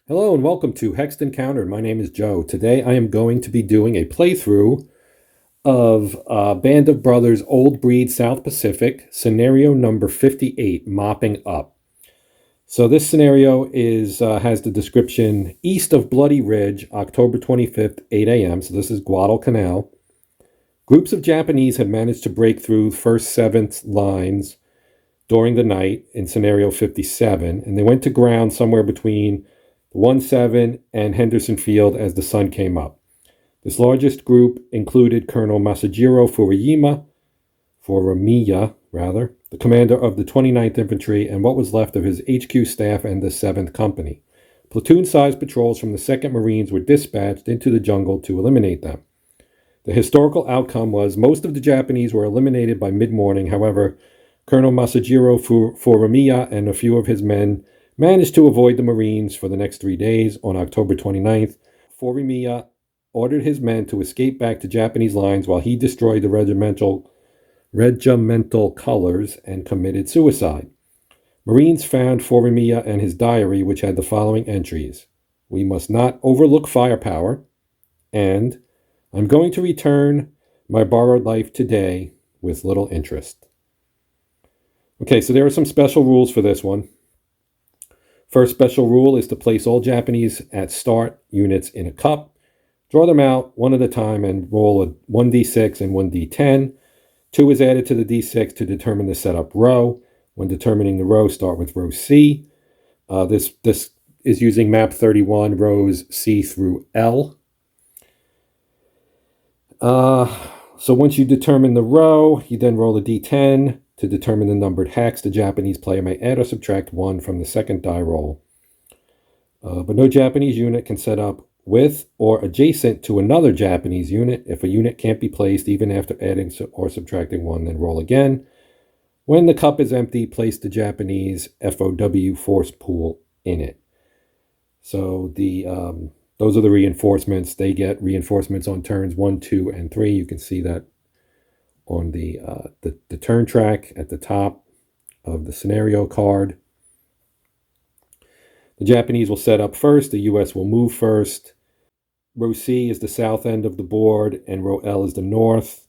Hello and welcome to Hexed Encounter. My name is Joe. Today I am going to be doing a playthrough of Band of Brothers Old Breed South Pacific, scenario number 58, Mopping Up. So this scenario has the description, east of Bloody Ridge, October 25th, 8 a.m. So this is Guadalcanal. Groups of Japanese had managed to break through first, seventh lines during the night in scenario 57, and they went to ground somewhere between 1-7 and Henderson Field as the sun came up. This largest group included Colonel Masajiro Furuyama, the commander of the 29th Infantry and what was left of his HQ staff and the 7th Company. Platoon-sized patrols from the 2nd Marines were dispatched into the jungle to eliminate them. The historical outcome was most of the Japanese were eliminated by mid-morning. However, Colonel Masajiro Furuyama and a few of his men managed to avoid the Marines for the next 3 days. On October 29th, Furuyama ordered his men to escape back to Japanese lines while he destroyed the regimental colors and committed suicide. Marines found Furuyama and his diary, which had the following entries: "We must not overlook firepower," and "I'm going to return my borrowed life today with little interest." Okay, so there are some special rules for this one. First special rule is to place all Japanese at start units in a cup. Draw them out one at a time and roll a 1d6 and 1d10. 2 is added to the d6 to determine the setup row. When determining the row, start with row C. This is using map 31, rows C through L. So once you determine the row, you then roll a d10. To determine the numbered hex, the Japanese player may add or subtract 1 from the second die roll. But no Japanese unit can set up with or adjacent to another Japanese unit. If a unit can't be placed even after adding or subtracting 1, then roll again. When the cup is empty, place the Japanese FOW force pool in it. So those are the reinforcements. They get reinforcements on turns 1, 2, and 3. You can see that on the turn track at the top of the scenario card. The Japanese will set up first. The U.S. will move first. Row C is the south end of the board, and row L is the north.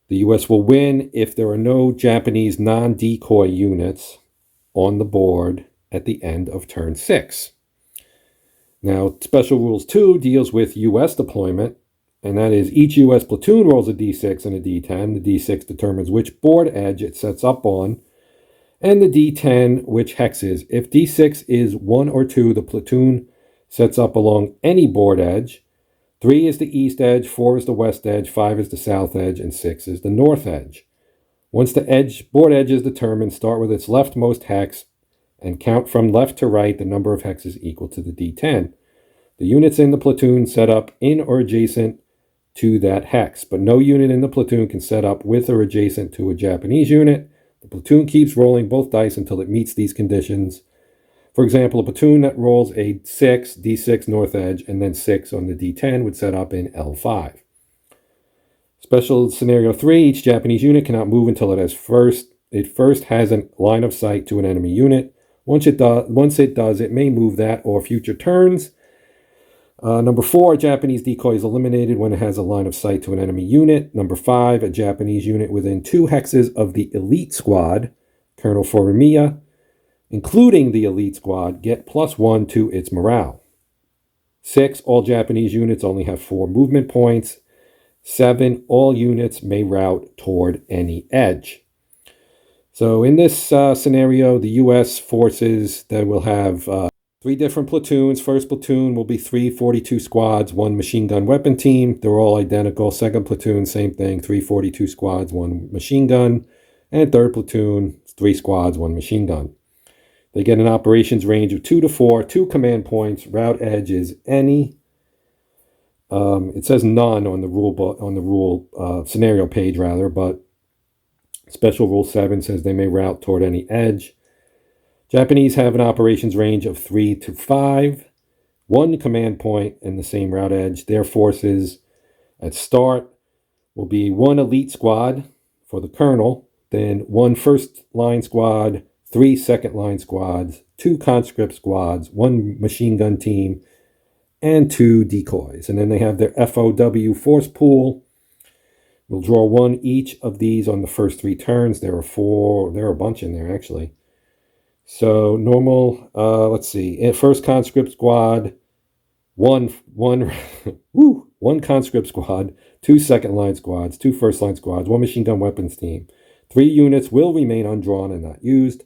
The U.S. will win if there are no Japanese non-decoy units on the board at the end of turn 6. Now, Special Rules 2 deals with U.S. deployment. And that is each U.S. platoon rolls a d6 and a d10. The d6 determines which board edge it sets up on, and the d10 which hexes. If d6 is 1 or 2, the platoon sets up along any board edge. 3 is the east edge, 4 is the west edge, 5 is the south edge, and 6 is the north edge. Once the board edge is determined, start with its leftmost hex and count from left to right the number of hexes equal to the d10. The units in the platoon set up in or adjacent to that hex, but no unit in the platoon can set up with or adjacent to a Japanese unit. The platoon keeps rolling both dice until it meets these conditions. For example, a platoon that rolls a 6, d6 north edge, and then 6 on the d10 would set up in L5. Special scenario 3, each Japanese unit cannot move until it first has a line of sight to an enemy unit. Once it does, it may move that or future turns. Number 4, a Japanese decoy is eliminated when it has a line of sight to an enemy unit. Number 5, a Japanese unit within 2 hexes of the elite squad, Colonel Furuyama, including the elite squad, get +1 to its morale. 6, all Japanese units only have 4 movement points. 7, all units may route toward any edge. So in this scenario, the U.S. forces that will have 3 different platoons. First platoon will be 3 42 squads, 1 machine gun weapon team. They're all identical. Second platoon, same thing, 3 42 squads, 1 machine gun. And third platoon, 3 squads, 1 machine gun. They get an operations range of 2 to 4, 2 command points. Route edge is any. It says none on the rule scenario page rather, but Special Rule 7 says they may route toward any edge. Japanese have an operations range of 3 to 5 one command point in the same route edge. Their forces at start will be one elite squad for the colonel, then one first line squad, 3 second line squads, 2 conscript squads, 1 machine gun team, and 2 decoys. And then they have their FOW force pool. We'll draw 1 each of these on the first 3 turns. There are a bunch in there actually. So normal, let's see, first conscript squad, one conscript squad, 2 second line squads, 2 first line squads, 1 machine gun weapons team. 3 units will remain undrawn and not used.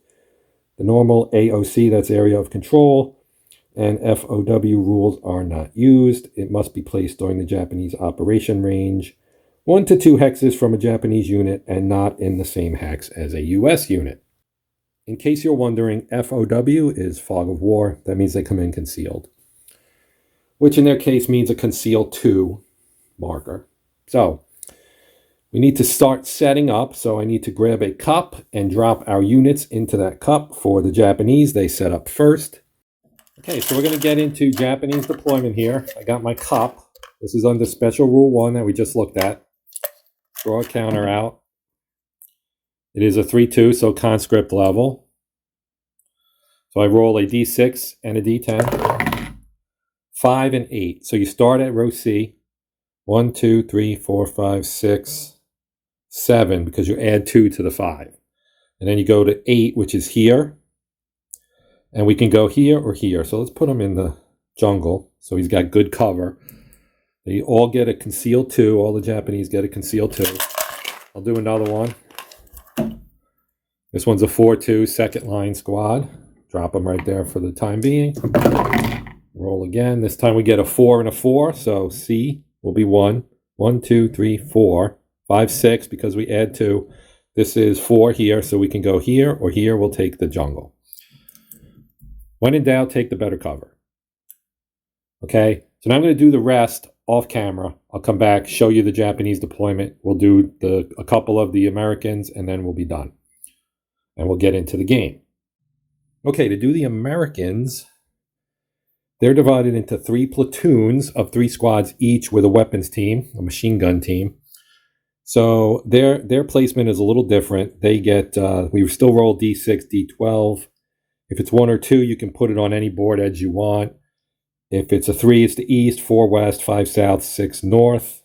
The normal AOC, that's area of control, and FOW rules are not used. It must be placed during the Japanese operation range, 1 to 2 hexes from a Japanese unit and not in the same hex as a US unit. In case you're wondering, FOW is fog of war. That means they come in concealed, which in their case means a conceal 2 marker. So we need to start setting up. So I need to grab a cup and drop our units into that cup. For the Japanese, they set up first. Okay, so we're going to get into Japanese deployment here. I got my cup. This is under Special Rule 1 that we just looked at. Draw a counter out. It is a 3-2, so conscript level. So I roll a D6 and a D10. 5 and 8. So you start at row C. 1, 2, 3, 4, 5, 6, 7, because you add 2 to the 5. And then you go to 8, which is here. And we can go here or here. So let's put him in the jungle. So he's got good cover. They all get a concealed 2. All the Japanese get a concealed 2. I'll do another one. This one's a 4-2 second line squad. Drop them right there for the time being. Roll again. This time we get a 4 and a 4. So C will be 1. 1, 2, 3, 4. 5, 6 because we add 2. This is 4 here, so we can go here or here. We'll take the jungle. When in doubt, take the better cover. Okay, so now I'm going to do the rest off camera. I'll come back, show you the Japanese deployment. We'll do a couple of the Americans, and then we'll be done. And we'll get into the game. Okay, to do the Americans, they're divided into 3 platoons of 3 squads each with a weapons team, a machine gun team. So their placement is a little different. They get, we still roll D6, D12. If it's 1 or 2, you can put it on any board edge you want. If it's a 3, it's the east, 4 west, 5 south, 6 north.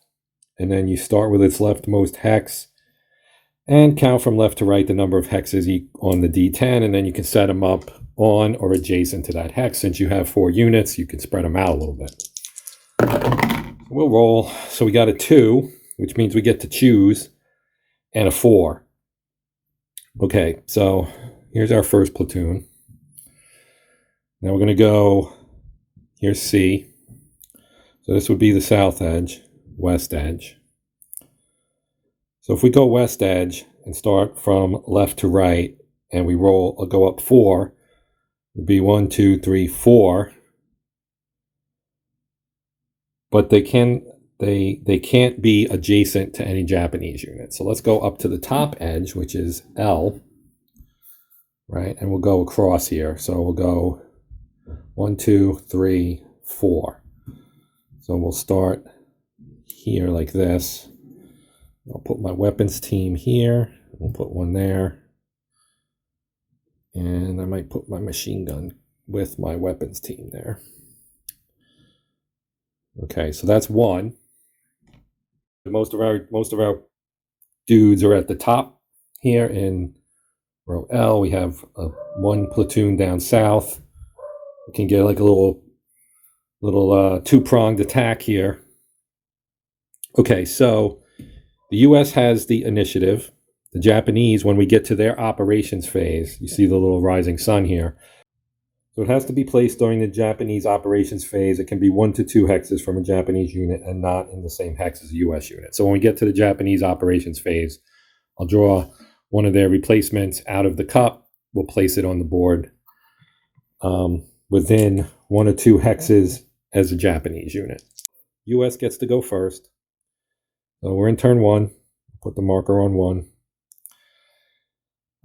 And then you start with its leftmost hex and count from left to right the number of hexes on the D10. And then you can set them up on or adjacent to that hex. Since you have 4 units, you can spread them out a little bit. We'll roll. So we got a 2, which means we get to choose, and a 4. Okay, so here's our first platoon. Now we're going to go, here's C. So this would be the south edge, west edge. So if we go west edge and start from left to right, and we roll, I'll go up 4, it would be 1, 2, 3, 4. But they can't be adjacent to any Japanese unit. So let's go up to the top edge, which is L, right? And we'll go across here. So we'll go 1, 2, 3, 4. So we'll start here like this. I'll put my weapons team here. We'll put one there. And I might put my machine gun with my weapons team there. Okay, so that's 1. Most of our dudes are at the top here in row L. We have 1 platoon down south. We can get like a little 2-pronged attack here. Okay, so the U.S. has the initiative. The Japanese, when we get to their operations phase, you see the little rising sun here. So it has to be placed during the Japanese operations phase. It can be 1 to 2 hexes from a Japanese unit and not in the same hex as a U.S. unit. So when we get to the Japanese operations phase, I'll draw one of their replacements out of the cup. We'll place it on the board within 1 or 2 hexes as a Japanese unit. U.S. gets to go first. So we're in turn 1. Put the marker on 1.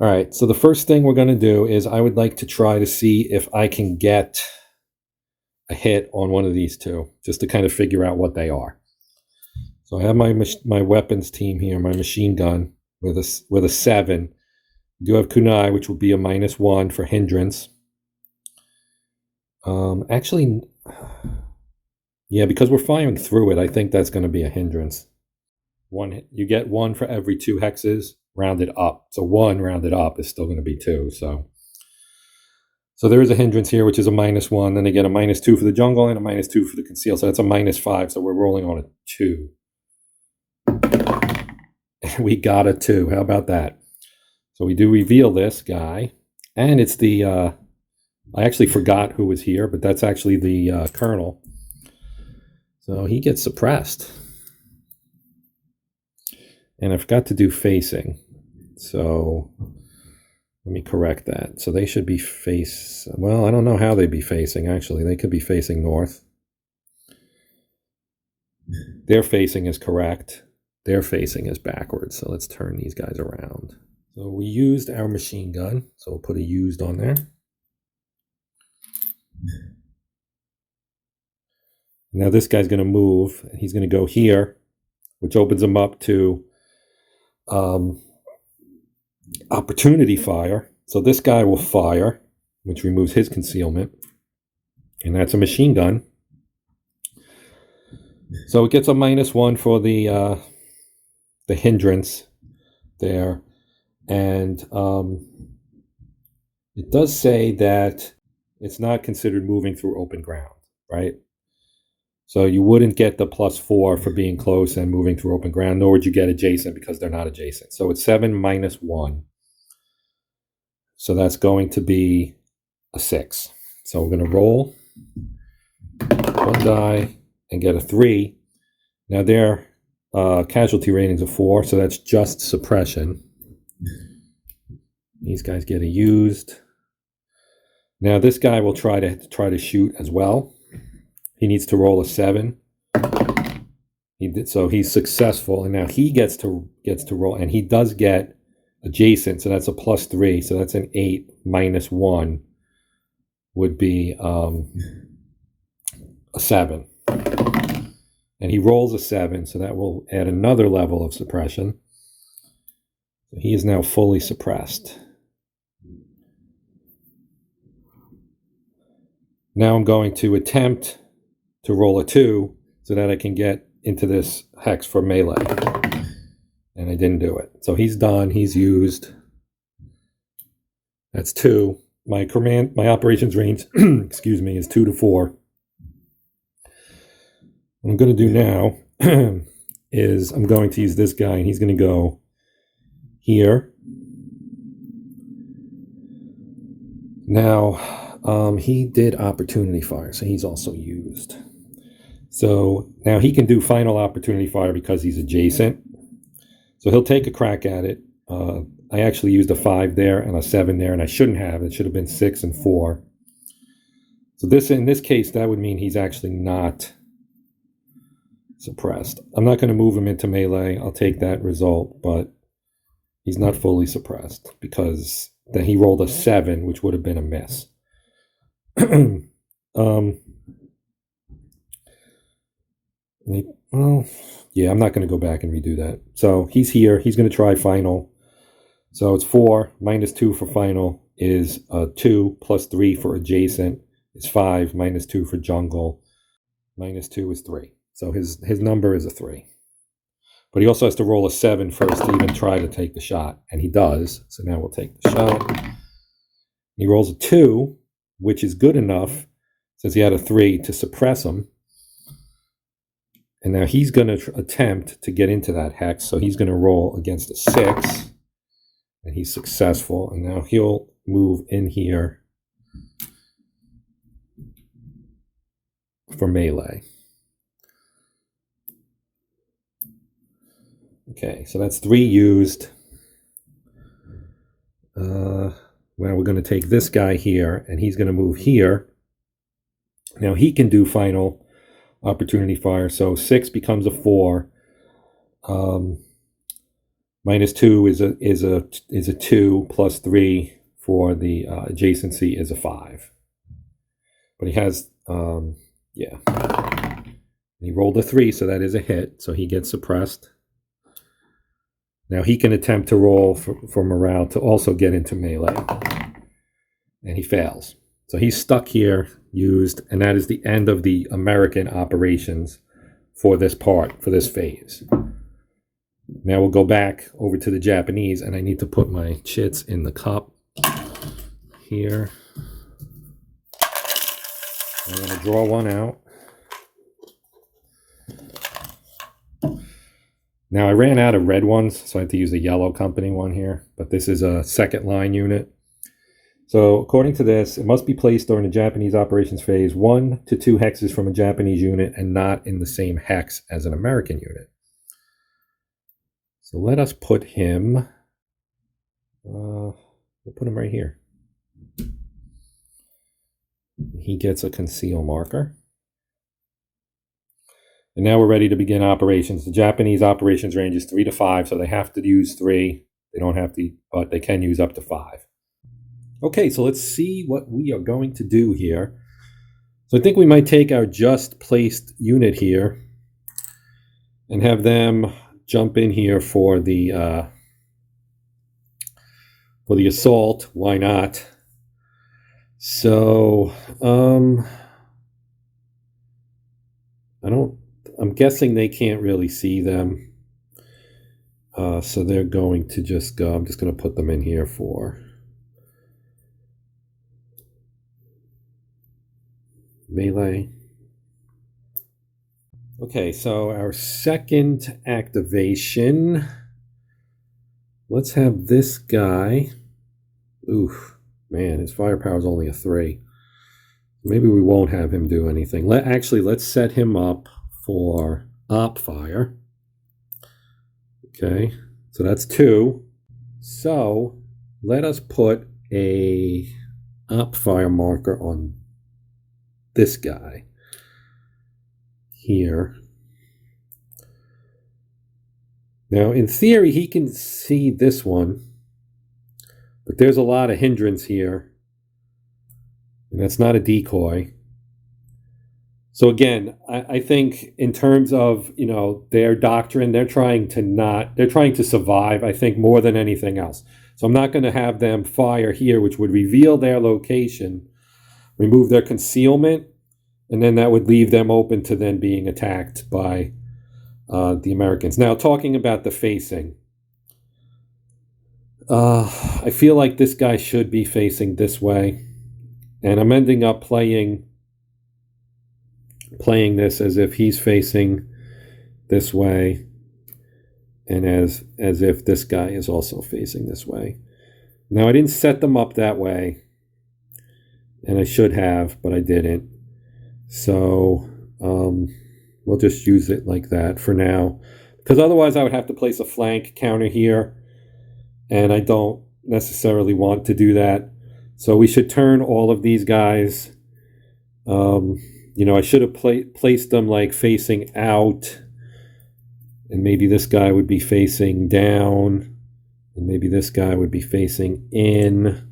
All right, so the first thing we're going to do is I would like to try to see if I can get a hit on one of these two, just to kind of figure out what they are. So I have my weapons team here, my machine gun with a 7. I do have kunai, which will be a -1 for hindrance. Actually, yeah, because we're firing through it, I think that's going to be a hindrance. You get 1 for every 2 hexes rounded up. So 1 rounded up is still going to be 2. So there is a hindrance here, which is a -1. Then I get a -2 for the jungle and a -2 for the conceal. So that's a -5. So we're rolling on a 2. We got a 2. How about that? So we do reveal this guy. And it's the, I actually forgot who was here, but that's actually the colonel. So he gets suppressed. And I forgot to do facing. So let me correct that. So they should be well, I don't know how they'd be facing, actually. They could be facing north. Their facing is correct. Their facing is backwards. So let's turn these guys around. So we used our machine gun. So we'll put a used on there. Now this guy's going to move. And he's going to go here, which opens him up to opportunity fire. So this guy will fire, which removes his concealment. And that's a machine gun. So it gets a -1 for the hindrance there. And it does say that it's not considered moving through open ground, right? So you wouldn't get the +4 for being close and moving through open ground, nor would you get adjacent because they're not adjacent. So it's 7 -1. So that's going to be a 6. So we're going to roll 1 die and get a 3. Now their casualty ratings are 4, so that's just suppression. These guys get a used. Now this guy will try to shoot as well. He needs to roll a 7. He did, so he's successful, and now he gets to roll, and he does get adjacent, so that's a +3. So that's an 8 -1 would be a 7. And he rolls a 7, so that will add another level of suppression. So he is now fully suppressed. Now I'm going to attempt to roll a 2 so that I can get into this hex for melee. And I didn't do it. So he's done. He's used. That's 2. My operations range, excuse me, is 2 to 4. What I'm going to do now is I'm going to use this guy, and he's going to go here. Now, he did opportunity fire, so he's also used. So now he can do final opportunity fire because he's adjacent. So he'll take a crack at it. I actually used a 5 there and a 7 there, and I shouldn't have. It should have been 6 and 4. So in this case, that would mean he's actually not suppressed. I'm not going to move him into melee. I'll take that result, but he's not fully suppressed because then he rolled a 7, which would have been a miss. Well, yeah, I'm not going to go back and redo that. So he's here. He's going to try final. So it's 4 -2 for final is 2 +3 for adjacent is 5 -2 for jungle. -2 is 3. So his number is a 3. But he also has to roll a 7 first to even try to take the shot. And he does. So now we'll take the shot. He rolls a 2, which is good enough, since he had a 3, to suppress him. And now he's going to attempt to get into that hex. So he's going to roll against a 6. And he's successful. And now he'll move in here for melee. Okay, so that's 3 used. Well, we're going to take this guy here, and he's going to move here. Now he can do final opportunity fire, so 6 becomes a 4. -2 is a 2 +3 for the adjacency is a 5. But he has, yeah. He rolled a 3, so that is a hit. So he gets suppressed. Now he can attempt to roll for morale to also get into melee. And he fails. So he's stuck here, used, and that is the end of the American operations for this part, for this phase. Now we'll go back over to the Japanese, and I need to put my chits in the cup here. I'm going to draw one out. Now I ran out of red ones, so I had to use a yellow company one here, but this is a second line unit. So according to this, it must be placed during the Japanese operations phase 1 to 2 hexes from a Japanese unit and not in the same hex as an American unit. So let us put him, we'll put him right here. He gets a conceal marker. And now we're ready to begin operations. The Japanese operations range is 3 to 5, so they have to use 3. They don't have to, but they can use up to 5. Okay, so let's see what we are going to do here. So I think we might take our just placed unit here and have them jump in here for the assault. Why not? So I'm guessing they can't really see them. So they're going to just go. I'm just going to put them in here for melee. Okay, so our second activation. Let's have this guy. Oof, man, his firepower is only a 3. Maybe we won't have him do anything. Let's set him up for op fire. Okay, so that's 2. So let us put a op fire marker on this guy here. Now, in theory, he can see this one, but there's a lot of hindrance here, and that's not a decoy. So again, I think in terms of, their doctrine, they're trying to survive, I think, more than anything else. So I'm not going to have them fire here, which would reveal their location, remove their concealment, and then that would leave them open to then being attacked by the Americans. Now, talking about the facing, I feel like this guy should be facing this way, and I'm ending up playing this as if he's facing this way, and as if this guy is also facing this way. Now, I didn't set them up that way, and I should have, but I didn't. So we'll just use it like that for now, because otherwise I would have to place a flank counter here, and I don't necessarily want to do that. So we should turn all of these guys. I should have placed them like facing out, and maybe this guy would be facing down, and maybe this guy would be facing in,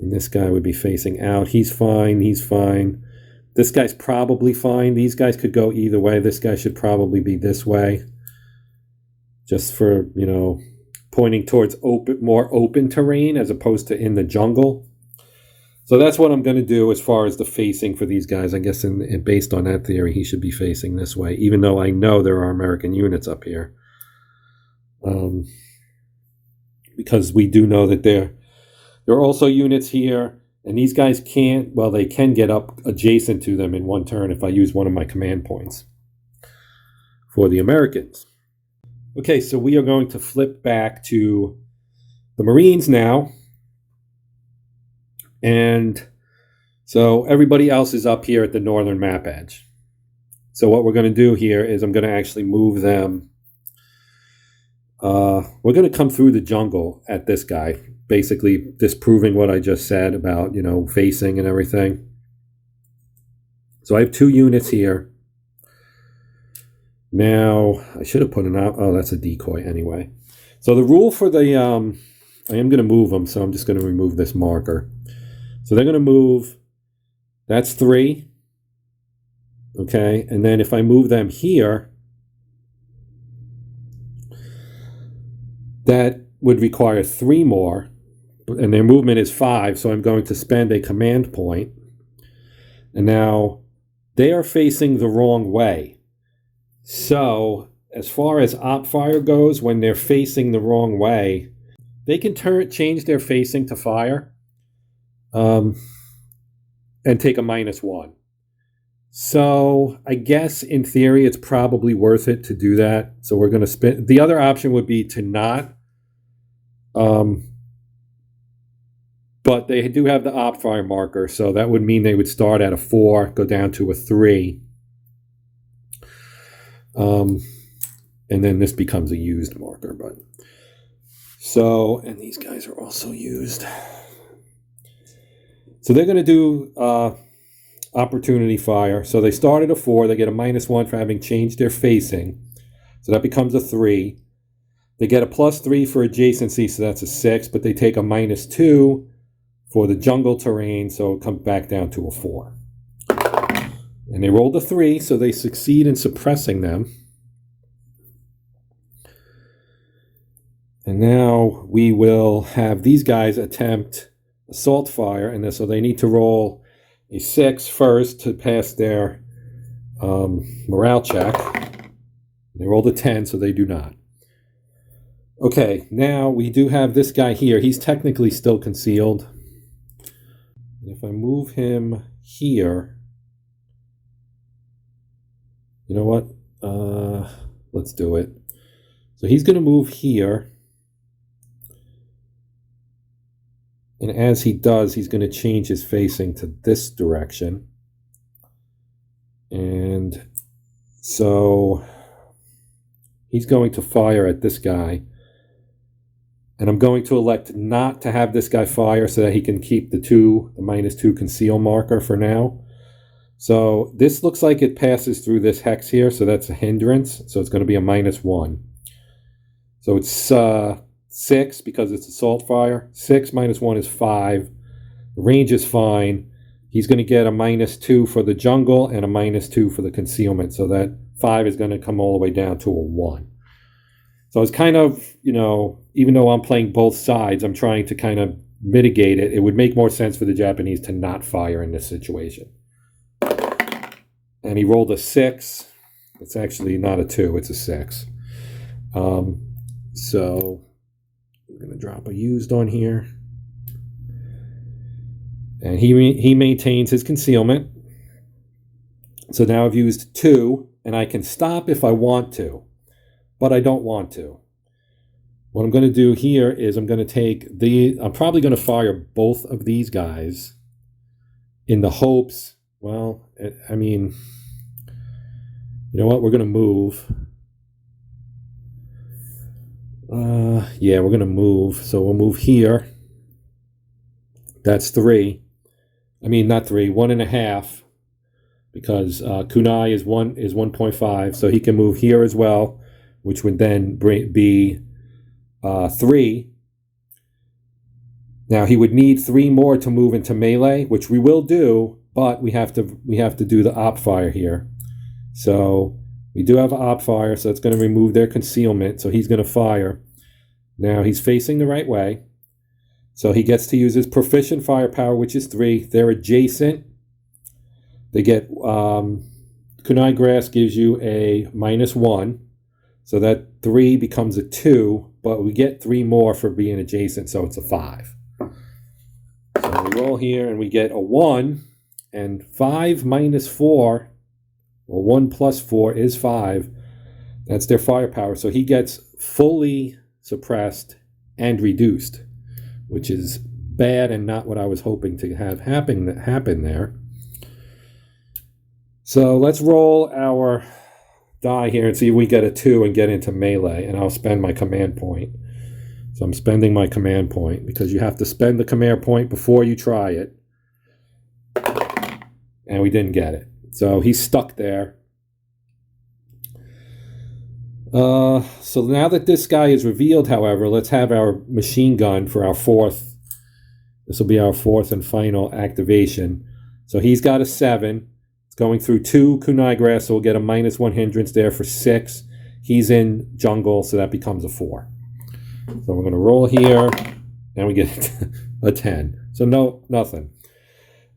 and this guy would be facing out. He's fine. This guy's probably fine. These guys could go either way. This guy should probably be this way, just for, pointing towards more open terrain as opposed to in the jungle. So that's what I'm going to do as far as the facing for these guys. I guess based on that theory, he should be facing this way, even though I know there are American units up here. Because we do know that there are also units here. And these guys they can get up adjacent to them in one turn if I use one of my command points for the Americans. Okay, so we are going to flip back to the Marines now. And so everybody else is up here at the northern map edge. So what we're going to do here is I'm going to actually move them. We're going to come through the jungle at this guy, basically disproving what I just said about, facing and everything. So I have 2 units here. Now, I should have put an out. Oh, that's a decoy anyway. So the rule for the, I am going to move them, so I'm just going to remove this marker. So they're going to move That's 3. Okay, and then if I move them here, that would require 3 more, and their movement is 5, so I'm going to spend a command point. And now they are facing the wrong way. So as far as op fire goes, when they're facing the wrong way, they can change their facing to fire and take a -1. So I guess in theory it's probably worth it to do that. So we're going to spin. The other option would be to not. But they do have the op fire marker, so that would mean they would start at a 4, go down to a 3. And then this becomes a used marker. But so, and these guys are also used. So they're going to do opportunity fire. So they start at a 4. They get a -1 for having changed their facing. So that becomes a 3. They get a +3 for adjacency, so that's a 6. But they take a -2 for the jungle terrain, so it comes back down to a 4. And they rolled a 3, so they succeed in suppressing them. And now we will have these guys attempt assault fire, and so they need to roll a 6 first to pass their morale check. They rolled a 10, so they do not. Okay, now we do have this guy here. He's technically still concealed. If I move him here, you know what? Let's do it. So he's going to move here. And as he does, he's going to change his facing to this direction. And so he's going to fire at this guy. And I'm going to elect not to have this guy fire so that he can keep the -2 conceal marker for now. So this looks like it passes through this hex here, so that's a hindrance. So it's going to be a -1. So it's 6 because it's assault fire. 6 -1 is 5. The range is fine. He's going to get a -2 for the jungle and a -2 for the concealment. So that 5 is going to come all the way down to a 1. So it's kind of, even though I'm playing both sides, I'm trying to kind of mitigate it. It would make more sense for the Japanese to not fire in this situation. And he rolled a 6. It's actually not a 2, it's a 6. So I'm going to drop a used on here. And he maintains his concealment. So now I've used 2, and I can stop if I want to. But I don't want to. What I'm going to do here is I'm going to take I'm probably going to fire both of these guys in the hopes, you know what, we're going to move. We're going to move. So we'll move here. That's 3. Not 3, 1.5. Because kunai is 1.5, so he can move here as well, which would then be 3. Now he would need 3 more to move into melee, which we will do, but we have to do the op fire here. So we do have an op fire, so it's going to remove their concealment. So he's going to fire. Now he's facing the right way, so he gets to use his proficient firepower, which is 3. They're adjacent. They get kunai grass gives you a -1. So that 3 becomes a 2, but we get 3 more for being adjacent, so it's a 5. So we roll here and we get a 1, and 5 -4, or 1 + 4 is 5. That's their firepower. So he gets fully suppressed and reduced, which is bad and not what I was hoping to have happen there. So let's roll our die here and see if we get a 2 and get into melee, and I'll spend my command point. So I'm spending my command point because you have to spend the command point before you try it. And we didn't get it. So he's stuck there. So now that this guy is revealed, however, let's have our machine gun for our 4th. This will be our 4th and final activation. So he's got a 7. It's going through 2 kunai grass, so we'll get a -1 hindrance there for 6. He's in jungle, so that becomes a 4. So we're going to roll here, and we get a 10. So no, nothing.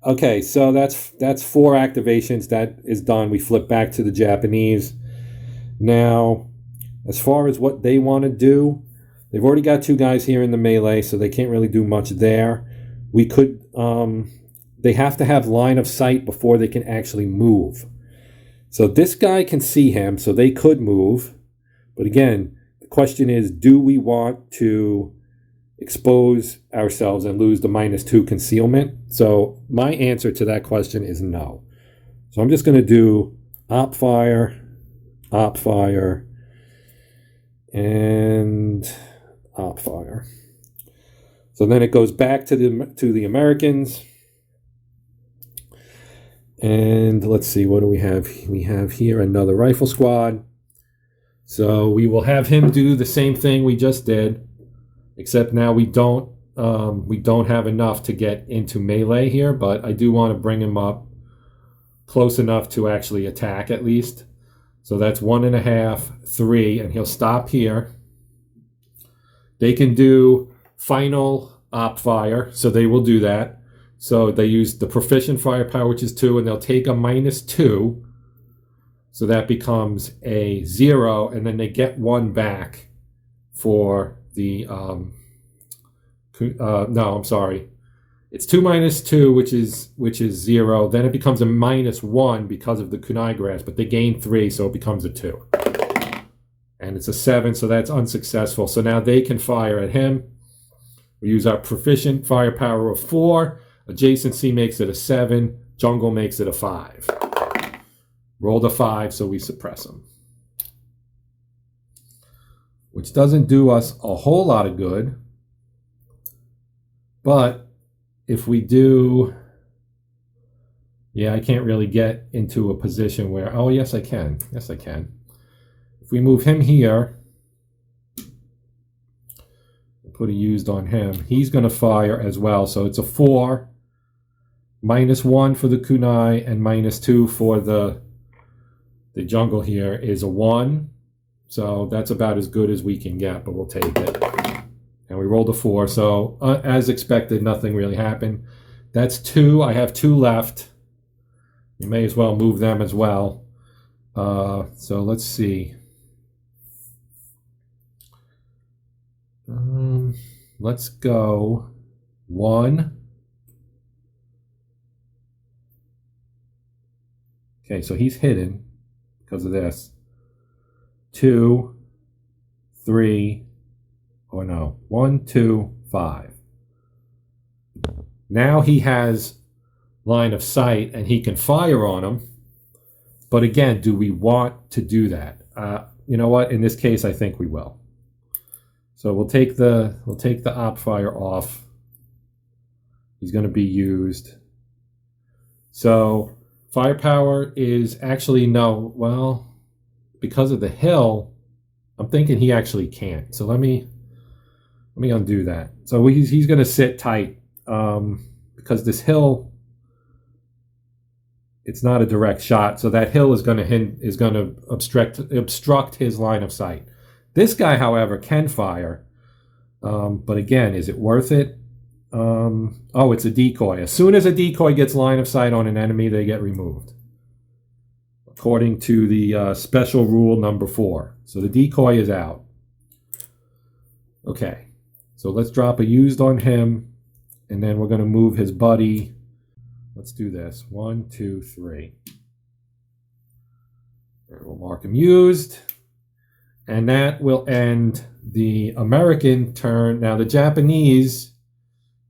Okay, so that's 4 activations. That is done. We flip back to the Japanese. Now, as far as what they want to do, they've already got 2 guys here in the melee, so they can't really do much there. We could, they have to have line of sight before they can actually move. So this guy can see him, so they could move. But again, the question is, do we want to expose ourselves and lose the -2 concealment? So my answer to that question is no. So I'm just going to do op fire, and op fire. So then it goes back to the Americans. And let's see, what do we have? We have here another rifle squad. So we will have him do the same thing we just did, except now we don't have enough to get into melee here, but I do want to bring him up close enough to actually attack at least. So that's 1.5, 3, and he'll stop here. They can do final op fire, so they will do that. So they use the proficient firepower, which is 2, and they'll take a -2. So that becomes a 0, and then they get 1 back for the, no, I'm sorry. It's 2 - 2, which is 0. Then it becomes a -1 because of the kunai grass, but they gain 3, so it becomes a 2. And it's a 7, so that's unsuccessful. So now they can fire at him. We use our proficient firepower of 4. Adjacency makes it a 7. Jungle makes it a 5. Rolled a 5, so we suppress him. Which doesn't do us a whole lot of good. But if we do... Yeah, I can't really get into a position where... Oh, yes, I can. Yes, I can. If we move him here... Put a used on him. He's going to fire as well. So it's a 4. -1 for the kunai and -2 for the jungle here is a 1. So that's about as good as we can get, but we'll take it. And we rolled a 4. So as expected, nothing really happened. That's 2. I have 2 left. You may as well move them as well. So let's see. Let's go 1. Okay, so he's hidden because of this. 2, 3, or no, 1, 2, 5. Now he has line of sight and he can fire on him. But again, do we want to do that? You know what? In this case, I think we will. So we'll take the op fire off. He's going to be used. So firepower is actually no. Well, because of the hill, I'm thinking he actually can't. So let me undo that. So he's going to sit tight because this hill, it's not a direct shot. So that hill is going to obstruct his line of sight. This guy, however, can fire. But again, is it worth it? Oh, it's a decoy. As soon as a decoy gets line of sight on an enemy, they get removed. According to the special rule number 4. So the decoy is out. Okay. So let's drop a used on him. And then we're going to move his buddy. Let's do this. 1, 2, 3. And we'll mark him used. And that will end the American turn. Now the Japanese,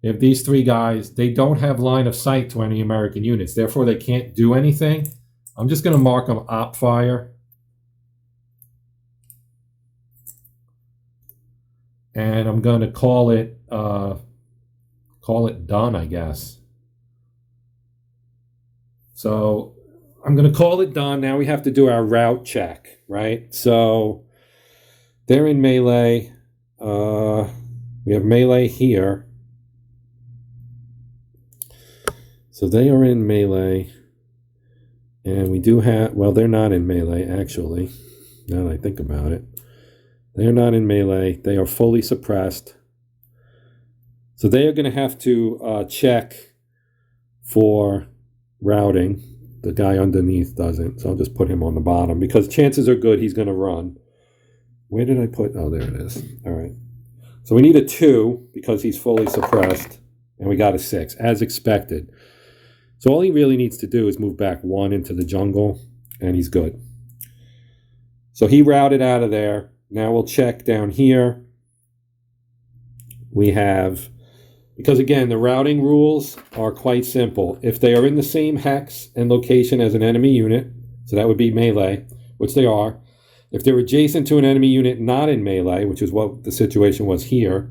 if these 3 guys, they don't have line of sight to any American units. Therefore, they can't do anything. I'm just going to mark them op fire. And I'm going to call it done, I guess. So I'm going to call it done. Now we have to do our route check, right? So they're in melee. We have melee here. So they are in melee. And we do have, well, they're not in melee, actually, now that I think about it. They are not in melee. They are fully suppressed. So they are going to have to check for routing. The guy underneath doesn't, so I'll just put him on the bottom because chances are good he's going to run. Where did I put, oh, there it is. All right. So we need a 2 because he's fully suppressed, and we got a 6, as expected. So all he really needs to do is move back 1 into the jungle, and he's good. So he routed out of there. Now we'll check down here. We have, because again, the routing rules are quite simple. If they are in the same hex and location as an enemy unit, so that would be melee, which they are. If they're adjacent to an enemy unit not in melee, which is what the situation was here,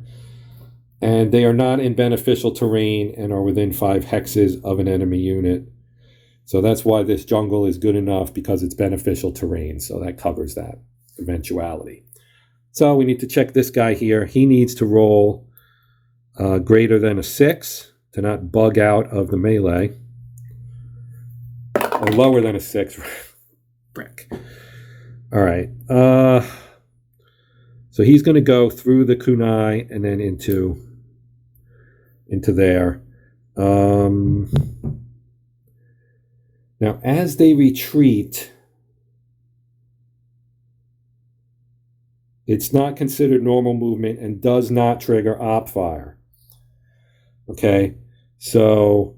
and they are not in beneficial terrain and are within 5 hexes of an enemy unit. So that's why this jungle is good enough, because it's beneficial terrain. So that covers that eventuality. So we need to check this guy here. He needs to roll greater than a 6 to not bug out of the melee. Or lower than a 6. Frick. All right. So he's going to go through the kunai and then into there. Now, as they retreat, it's not considered normal movement and does not trigger op fire. Okay, so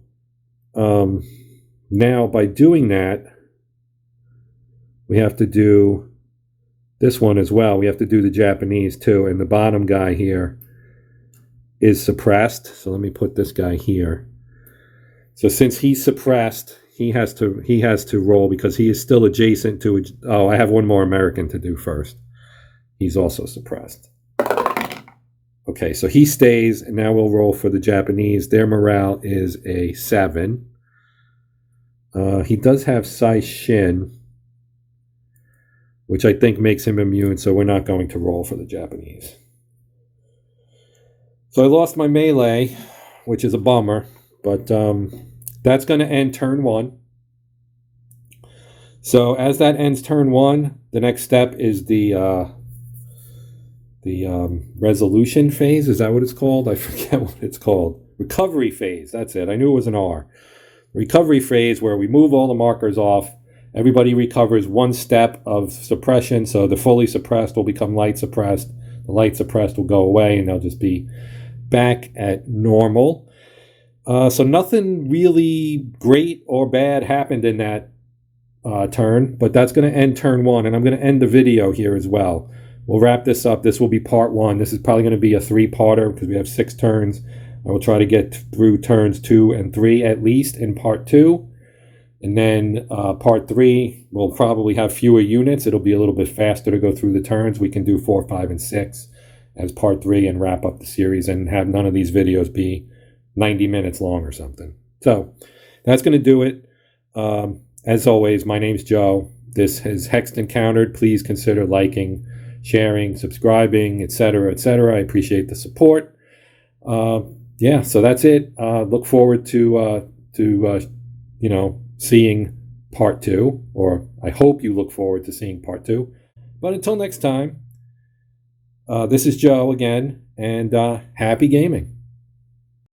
now by doing that, we have to do this one as well. We have to do the Japanese too, and the bottom guy here is suppressed. So let me put this guy here. So since he's suppressed, he has to roll because he is still adjacent to. Oh, I have one more American to do first. He's also suppressed. Okay, so he stays, and now we'll roll for the Japanese. Their morale is a 7. He does have Sai Shin, which I think makes him immune, so we're not going to roll for the Japanese. So I lost my melee, which is a bummer, but that's going to end turn 1. So as that ends turn 1, the next step is the resolution phase. Is that what it's called? I forget what it's called. Recovery phase. That's it. I knew it was an R. Recovery phase, where we move all the markers off. Everybody recovers 1 step of suppression. So the fully suppressed will become light suppressed. The light suppressed will go away, and they'll just be back at normal. So nothing really great or bad happened in that turn, but that's going to end turn 1, and I'm going to end the video here as well. We'll wrap this up. This will be part 1. This is probably going to be a 3-parter because we have 6 turns. I will try to get through turns 2 and 3 at least in part 2. And then part 3, we'll probably have fewer units. It'll be a little bit faster to go through the turns. We can do 4, 5, and 6 as part 3 and wrap up the series and have none of these videos be 90 minutes long or something. So that's going to do it. As always, my name's Joe. This is Hexed Encountered. Please consider liking, sharing, subscribing, etc., etc. I appreciate the support. Yeah, so that's it. Look forward to seeing part 2, or I hope you look forward to seeing part 2. But until next time, this is Joe again, and happy gaming.